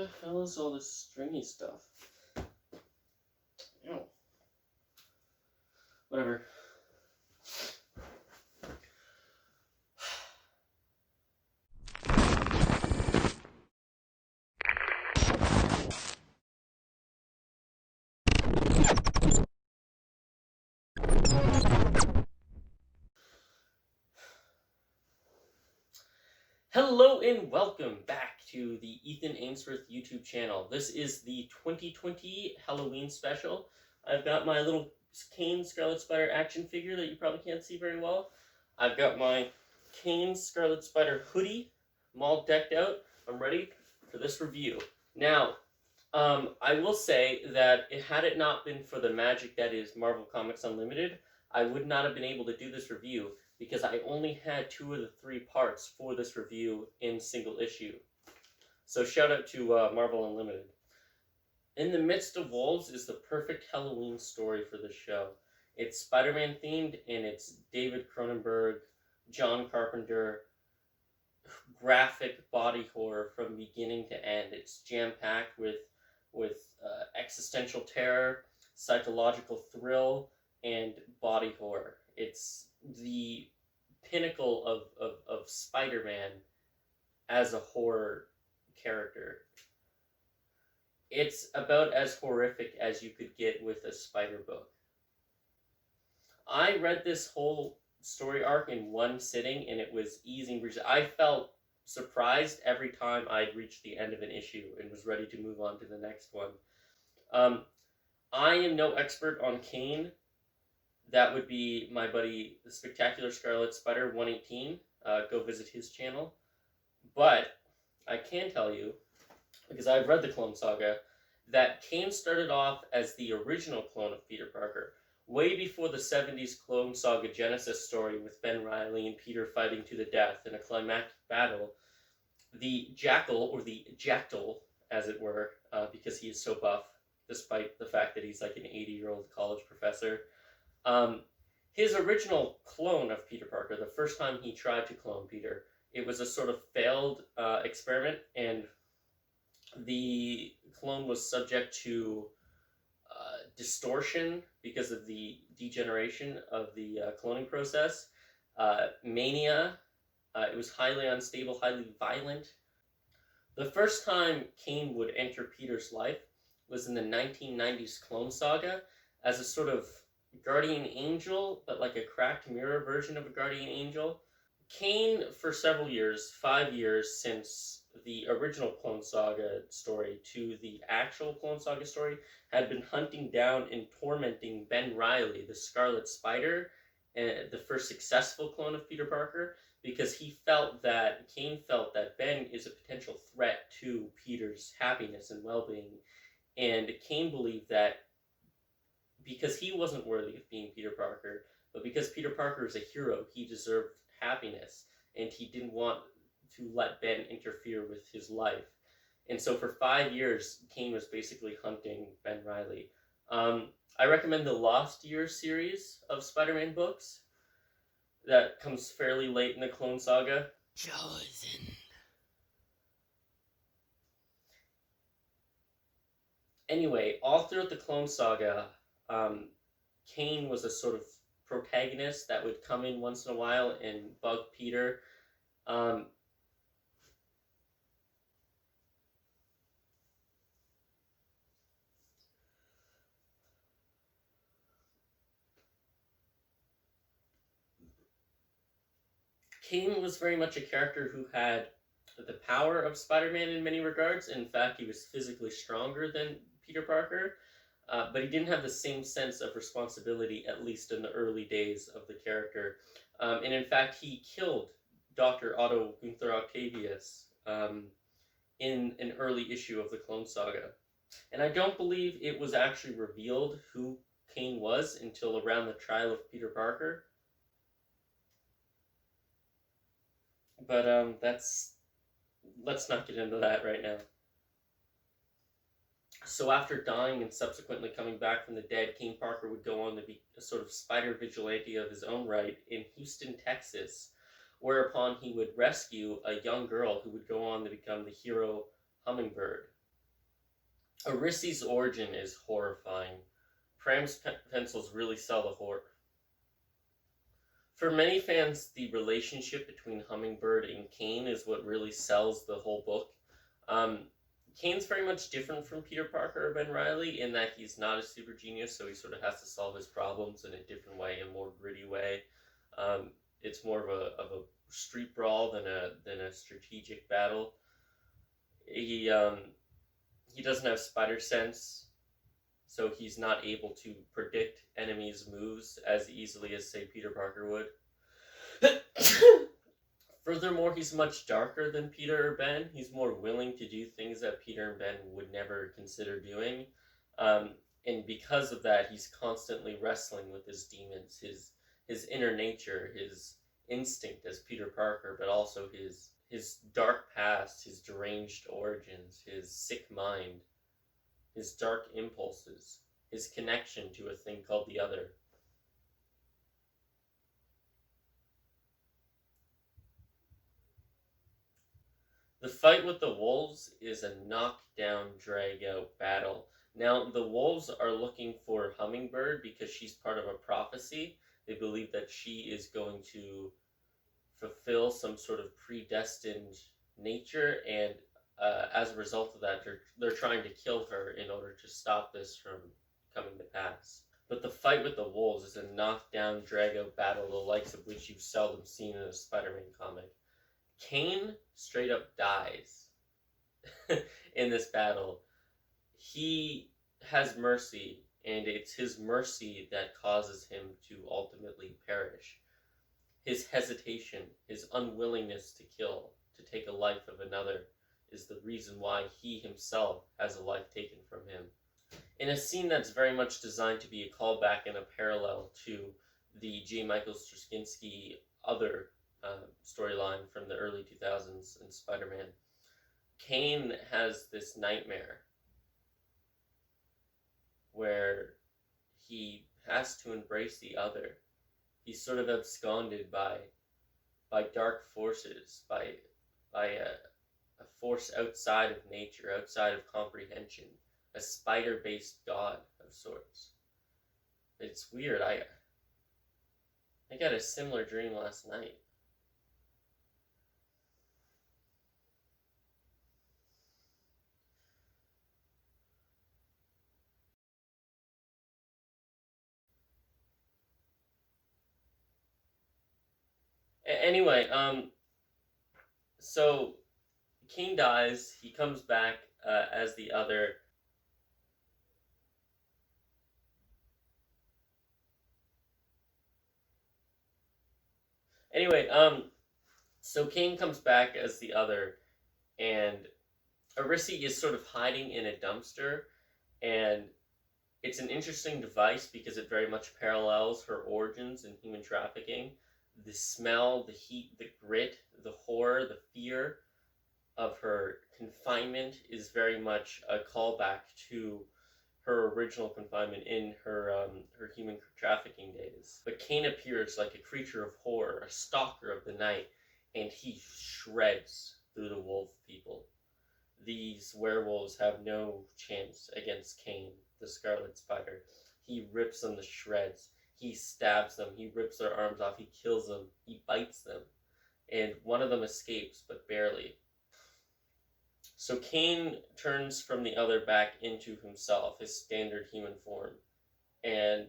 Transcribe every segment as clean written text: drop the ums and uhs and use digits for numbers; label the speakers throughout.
Speaker 1: the hell is all this stringy stuff? Ew. Whatever. Hello and welcome back to the Ethan Ainsworth YouTube channel. This is the 2020 Halloween special. I've got my little Kaine Scarlet Spider action figure that you probably can't see very well. I've got my Kaine Scarlet Spider hoodie. I'm all decked out. I'm ready for this review. Now, I will say that had it not been for the magic that is Marvel Comics Unlimited, I would not have been able to do this review, because I only had 2 of the 3 parts for this review in single issue. So shout out to Marvel Unlimited. In the Midst of Wolves is the perfect Halloween story for this show. It's Spider-Man themed, and it's David Cronenberg, John Carpenter, graphic body horror from beginning to end. It's jam-packed with existential terror, psychological thrill, and body horror. It's the pinnacle of Spider-Man as a horror character. It's about as horrific as you could get with a Spider book. I read this whole story arc in one sitting, and it was easy. I felt surprised every time I'd reached the end of an issue and was ready to move on to the next one. I am no expert on Kaine. That would be my buddy, the Spectacular Scarlet Spider 118. Go visit his channel. But I can tell you, because I've read the Clone Saga, that Kaine started off as the original clone of Peter Parker, way before the 70s Clone Saga Genesis story with Ben Reilly and Peter fighting to the death in a climactic battle. The Jackal, or the Jactal, as it were, because he is so buff, despite the fact that he's like an 80-year-old college professor. His original clone of Peter Parker, the first time he tried to clone Peter, it was a sort of failed experiment, and the clone was subject to distortion because of the degeneration of the cloning process, mania. It was highly unstable, highly violent. The first time Kaine would enter Peter's life was in the 1990s Clone Saga as a sort of guardian angel, but like a cracked mirror version of a guardian angel. Kaine, for several years, 5 years since the original Clone Saga story to the actual Clone Saga story, had been hunting down and tormenting Ben Reilly, the Scarlet Spider, the first successful clone of Peter Parker, because Kaine felt that Ben is a potential threat to Peter's happiness and well-being, and Kaine believed that because he wasn't worthy of being Peter Parker, but because Peter Parker is a hero, he deserved happiness, and he didn't want to let Ben interfere with his life. And so for 5 years, Kaine was basically hunting Ben Reilly. I recommend the Lost Years series of Spider-Man books. That comes fairly late in the Clone Saga.
Speaker 2: Chosen.
Speaker 1: Anyway, all throughout the Clone Saga, Kaine was a sort of protagonist that would come in once in a while and bug Peter. Kaine was very much a character who had the power of Spider-Man in many regards. In fact, he was physically stronger than Peter Parker, but he didn't have the same sense of responsibility, at least in the early days of the character. And in fact, he killed Dr. Otto Gunther Octavius in an early issue of the Clone Saga. And I don't believe it was actually revealed who Kaine was until around the trial of Peter Parker. But let's not get into that right now. So after dying and subsequently coming back from the dead, Kaine Parker would go on to be a sort of spider vigilante of his own right in Houston, Texas, whereupon he would rescue a young girl who would go on to become the hero Hummingbird. Arissi's origin is horrifying. Pram's pencils really sell the horror. For many fans, the relationship between Hummingbird and Kaine is what really sells the whole book. Um, Kaine's very much different from Peter Parker or Ben Reilly in that he's not a super genius, so he sort of has to solve his problems in a different way, a more gritty way. It's more of a street brawl than a strategic battle. He doesn't have spider sense, so he's not able to predict enemies' moves as easily as, say, Peter Parker would. Furthermore, he's much darker than Peter or Ben. He's more willing to do things that Peter and Ben would never consider doing. And because of that, he's constantly wrestling with his demons, his inner nature, his instinct as Peter Parker, but also his dark past, his deranged origins, his sick mind, his dark impulses, his connection to a thing called the other. The fight with the wolves is a knockdown, drag-out battle. Now, the wolves are looking for Hummingbird because she's part of a prophecy. They believe that she is going to fulfill some sort of predestined nature, and as a result of that, they're trying to kill her in order to stop this from coming to pass. But the fight with the wolves is a knockdown, drag-out battle, the likes of which you've seldom seen in a Spider-Man comic. Kaine straight up dies in this battle. He has mercy, and it's his mercy that causes him to ultimately perish. His hesitation, his unwillingness to kill, to take a life of another, is the reason why he himself has a life taken from him. In a scene that's very much designed to be a callback and a parallel to the J. Michael Straczynski other storyline from the early 2000s in Spider-Man, Kaine has this nightmare where he has to embrace the other. He's sort of absconded by dark forces, by a force outside of nature, outside of comprehension, a spider-based god of sorts. It's weird. I got a similar dream last night. Anyway, so King dies. He comes back as the other. Anyway, so Kaine comes back as the other, and Arissi is sort of hiding in a dumpster, and it's an interesting device because it very much parallels her origins in human trafficking. The smell, the heat, the grit, the horror, the fear of her confinement is very much a callback to her original confinement in her human trafficking days. But Kaine appears like a creature of horror, a stalker of the night, and he shreds through the wolf people. These werewolves have no chance against Kaine, the Scarlet Spider. He rips them to shreds. He stabs them. He rips their arms off. He kills them. He bites them. And one of them escapes, but barely. So Kaine turns from the other back into himself, his standard human form. And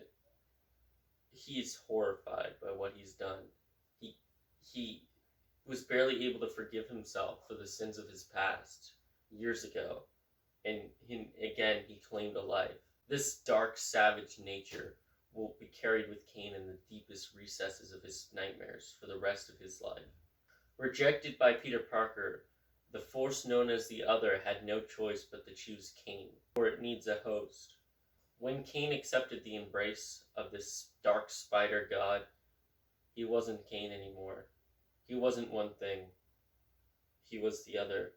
Speaker 1: he's horrified by what he's done. He was barely able to forgive himself for the sins of his past years ago. And again, he claimed a life. This dark, savage nature will be carried with Kaine in the deepest recesses of his nightmares for the rest of his life. Rejected by Peter Parker, the force known as the Other had no choice but to choose Kaine, for it needs a host. When Kaine accepted the embrace of this dark spider god, he wasn't Kaine anymore. He wasn't one thing. He was the Other.